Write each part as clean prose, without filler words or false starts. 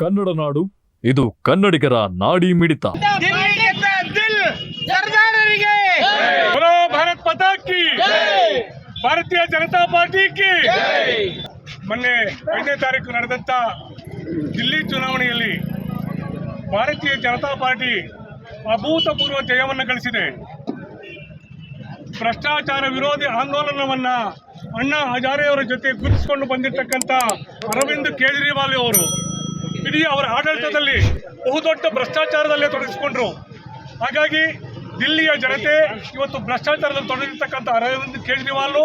ಕನ್ನಡ ನಾಡು, ಇದು ಕನ್ನಡಿಗರ ನಾಡಿ ಮಿಡಿತ. बोलो भारत माता की, ಭಾರತೀಯ ಜನತಾ ಪಾರ್ಟಿ ಕಿ. ಮೊನ್ನೆ 5ನೇ ತಾರೀಕು ನಡೆದಂತ ದಿಲ್ಲಿ ಚುನಾವಣೆಯಲ್ಲಿ ಭಾರತೀಯ ಜನತಾ ಪಾರ್ಟಿ ಅಭೂತಪೂರ್ವ ಜಯವನ್ನು ಗಳಿಸಿದೆ. ಭ್ರಷ್ಟಾಚಾರ ವಿರೋಧಿ ಆಂದೋಲನವನ್ನ ಅಣ್ಣಾ ಹಜಾರೆಯವರ ಜೊತೆ ಗುರುತಿಸಿಕೊಂಡು ಬಂದಿರತಕ್ಕಂತ ಅರವಿಂದ್ ಕೇಜ್ರಿವಾಲ್ ಅವರು ಇಡೀ ಅವರ ಆಡಳಿತದಲ್ಲಿ ಬಹುದೊಡ್ಡ ಭ್ರಷ್ಟಾಚಾರದಲ್ಲೇ ತೊಡಗಿಸಿಕೊಂಡ್ರು. ಹಾಗಾಗಿ ದಿಲ್ಲಿಯ ಜನತೆ ಇವತ್ತು ಭ್ರಷ್ಟಾಚಾರದಲ್ಲಿ ತೊಡಗಿರ್ತಕ್ಕಂಥ ಅರವಿಂದ್ ಕೇಜ್ರಿವಾಲ್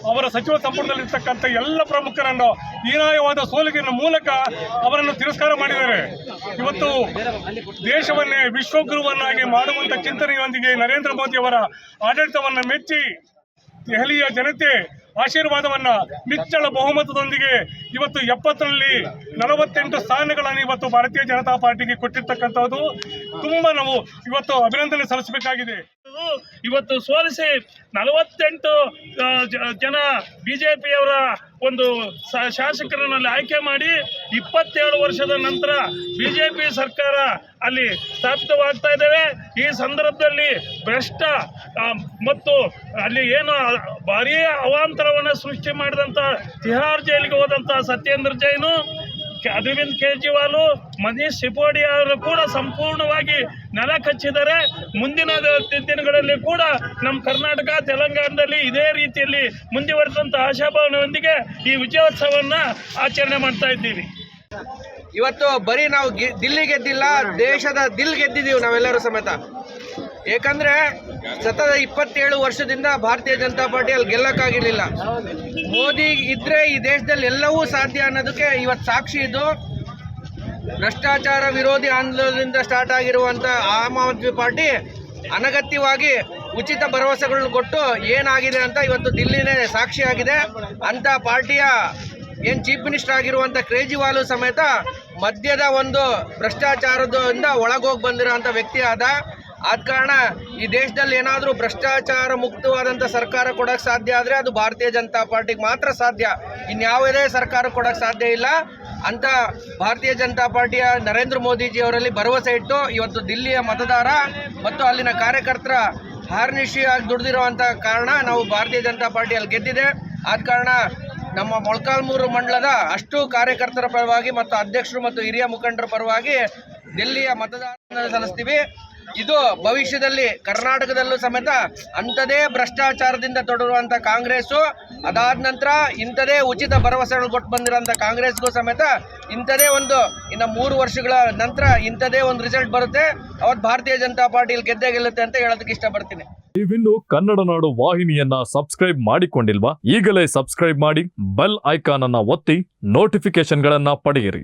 ಅವರ ಸಚಿವ ಸಂಪುಟದಲ್ಲಿರ್ತಕ್ಕಂಥ ಎಲ್ಲ ಪ್ರಮುಖರನ್ನು ಹೀನಾಯವಾದ ಸೋಲಿನ ಮೂಲಕ ಅವರನ್ನು ತಿರಸ್ಕಾರ ಮಾಡಿದ್ದಾರೆ. ಇವತ್ತು ದೇಶವನ್ನೇ ವಿಶ್ವಗುರುವನ್ನಾಗಿ ಮಾಡುವಂಥ ಚಿಂತನೆಯೊಂದಿಗೆ ನರೇಂದ್ರ ಮೋದಿ ಅವರ ಆಡಳಿತವನ್ನು ಮೆಚ್ಚಿ ದೆಹಲಿಯ ಜನತೆ ಆಶೀರ್ವಾದವನ್ನ ನಿಚ್ಚಳ ಬಹುಮತದೊಂದಿಗೆ ಇವತ್ತು 70ರಲ್ಲಿ 48 ಸ್ಥಾನಗಳನ್ನು ಇವತ್ತು ಭಾರತೀಯ ಜನತಾ ಪಾರ್ಟಿಗೆ ಕೊಟ್ಟಿರ್ತಕ್ಕಂಥದ್ದು ತುಂಬಾ ನಾವು ಇವತ್ತು ಅಭಿನಂದನೆ ಸಲ್ಲಿಸಬೇಕಾಗಿದೆ. ಇವತ್ತು ಸೋಲಿಸಿ 48 ಜನ ಬಿಜೆಪಿಯವರ ಒಂದು ಶಾಸಕರನ್ನಲ್ಲಿ ಆಯ್ಕೆ ಮಾಡಿ 27 ವರ್ಷದ ನಂತರ ಬಿಜೆಪಿ ಸರ್ಕಾರ ಅಲ್ಲಿ ಸ್ಥಾಪಿತವಾಗ್ತಾ ಇದ್ದೇವೆ. ಈ ಸಂದರ್ಭದಲ್ಲಿ ಭ್ರಷ್ಟ ಮತ್ತು ಅಲ್ಲಿ ಏನು ಭಾರೀ ಅವಾಂತರವನ್ನು ಸೃಷ್ಟಿ ಮಾಡಿದಂಥ ತಿಹಾರ್ ಜೈಲಿಗೆ ಹೋದಂಥ ಸತ್ಯೇಂದ್ರ ಜೈನು, ಅರವಿಂದ್ ಕೇಜ್ರಿವಾಲ್, ಮನೀಶ್ ಸಿಸೋಡಿಯಾ ಅವರು ಕೂಡ ಸಂಪೂರ್ಣವಾಗಿ ನೆಲ ಕಚ್ಚಿದ್ದಾರೆ. ಮುಂದಿನ ದಿನಗಳಲ್ಲಿ ಕೂಡ ನಮ್ಮ ಕರ್ನಾಟಕ, ತೆಲಂಗಾಣದಲ್ಲಿ ಇದೇ ರೀತಿಯಲ್ಲಿ ಮುಂದುವರೆದಂಥ ಆಶಾಭಾವನೆಯೊಂದಿಗೆ ಈ ವಿಜಯೋತ್ಸವವನ್ನು ಆಚರಣೆ ಮಾಡ್ತಾ ಇದ್ದೀವಿ. ಇವತ್ತು ಬರೀ ನಾವು ದಿಲ್ಲಿ ಗೆದ್ದಿಲ್ಲ, ದೇಶದ ದಿಲ್ ಗೆದ್ದಿದ್ದೀವಿ ನಾವೆಲ್ಲರೂ ಸಮೇತ. ಏಕೆಂದರೆ ಸತತ 27 ವರ್ಷದಿಂದ ಭಾರತೀಯ ಜನತಾ ಪಾರ್ಟಿಯಲ್ಲಿ ಗೆಲ್ಲಕ್ಕಾಗಿರಲಿಲ್ಲ. ಮೋದಿ ಇದ್ರೆ ಈ ದೇಶದಲ್ಲಿ ಎಲ್ಲವೂ ಸಾಧ್ಯ ಅನ್ನೋದಕ್ಕೆ ಇವತ್ತು ಸಾಕ್ಷಿ ಇದು. ಭ್ರಷ್ಟಾಚಾರ ವಿರೋಧಿ ಆಂದೋಲನದಿಂದ ಸ್ಟಾರ್ಟ್ ಆಗಿರುವಂಥ ಆಮ್ ಆದ್ಮಿ ಪಾರ್ಟಿ ಅನಗತ್ಯವಾಗಿ ಉಚಿತ ಭರವಸೆಗಳನ್ನು ಕೊಟ್ಟು ಏನಾಗಿದೆ ಅಂತ ಇವತ್ತು ದಿಲ್ಲಿನೇ ಸಾಕ್ಷಿಯಾಗಿದೆ. ಅಂಥ ಪಾರ್ಟಿಯ ಏನು ಚೀಫ್ ಮಿನಿಸ್ಟರ್ ಆಗಿರುವಂಥ ಕೇಜ್ರಿವಾಲ್ ಸಮೇತ ಮದ್ಯದ ಒಂದು ಭ್ರಷ್ಟಾಚಾರದಿಂದ ಒಳಗೋಗಿ ಬಂದಿರೋ ಅಂಥ ವ್ಯಕ್ತಿ ಆದ ಕಾರಣ ಈ ದೇಶದಲ್ಲಿ ಏನಾದರೂ ಭ್ರಷ್ಟಾಚಾರ ಮುಕ್ತವಾದಂಥ ಸರ್ಕಾರ ಕೊಡೋಕ್ಕೆ ಸಾಧ್ಯ ಆದರೆ ಅದು ಭಾರತೀಯ ಜನತಾ ಪಾರ್ಟಿಗೆ ಮಾತ್ರ ಸಾಧ್ಯ. ಇನ್ಯಾವುದೇ ಸರ್ಕಾರ ಕೊಡೋಕ್ಕೆ ಸಾಧ್ಯ ಇಲ್ಲ ಅಂತ ಭಾರತೀಯ ಜನತಾ ಪಾರ್ಟಿಯ ನರೇಂದ್ರ ಮೋದಿಜಿಯವರಲ್ಲಿ ಭರವಸೆ ಇಟ್ಟು ಇವತ್ತು ದಿಲ್ಲಿಯ ಮತದಾರ ಮತ್ತು ಅಲ್ಲಿನ ಕಾರ್ಯಕರ್ತರ ಹಾರ್ನಿಶಿಯಾಗಿ ದುಡಿದಿರುವಂಥ ಕಾರಣ ನಾವು ಭಾರತೀಯ ಜನತಾ ಪಾರ್ಟಿಯಲ್ಲಿ ಗೆದ್ದಿದೆ. ಆದ ಕಾರಣ ನಮ್ಮ ಮೊಳಕಾಲ್ಮೂರು ಮಂಡಲದ ಅಷ್ಟು ಕಾರ್ಯಕರ್ತರ ಪರವಾಗಿ ಮತ್ತು ಅಧ್ಯಕ್ಷರು ಮತ್ತು ಹಿರಿಯ ಮುಖಂಡರ ಪರವಾಗಿ ದಿಲ್ಲಿಯ ಮತದಾನ ಸಲ್ಲಿಸ್ತೀವಿ. ಇದು ಭವಿಷ್ಯದಲ್ಲಿ ಕರ್ನಾಟಕದಲ್ಲೂ ಸಮೇತ ಅಂಥದೇ ಭ್ರಷ್ಟಾಚಾರದಿಂದ ತೊಡಗಿರುವಂಥ ಕಾಂಗ್ರೆಸ್ಸು, ಅದಾದ ನಂತರ ಇಂಥದೇ ಉಚಿತ ಭರವಸೆಗಳು ಕೊಟ್ಟು ಬಂದಿರೋಂಥ ಕಾಂಗ್ರೆಸ್ಗೂ ಸಮೇತ ಇಂಥದೇ ಒಂದು ಇನ್ನು 3 ವರ್ಷಗಳ ನಂತರ ಇಂಥದೇ ಒಂದು ರಿಸಲ್ಟ್ ಬರುತ್ತೆ. ಅವತ್ತು ಭಾರತೀಯ ಜನತಾ ಪಾರ್ಟಿಯಲ್ಲಿ ಗೆದ್ದೇ ಗೆಲ್ಲುತ್ತೆ ಅಂತ ಹೇಳೋದಕ್ಕೆ ಇಷ್ಟಪಡ್ತೀನಿ. ನೀವಿನ್ನು ಕನ್ನಡ ನಾಡು ವಾಹಿನಿಯನ್ನ ಸಬ್ಸ್ಕ್ರೈಬ್ ಮಾಡಿಕೊಂಡಿಲ್ವಾ? ಈಗಲೇ ಸಬ್ಸ್ಕ್ರೈಬ್ ಮಾಡಿ, ಬೆಲ್ ಐಕಾನ್ ಅನ್ನ ಒತ್ತಿ ನೋಟಿಫಿಕೇಶನ್ಗಳನ್ನ ಪಡೆಯಿರಿ.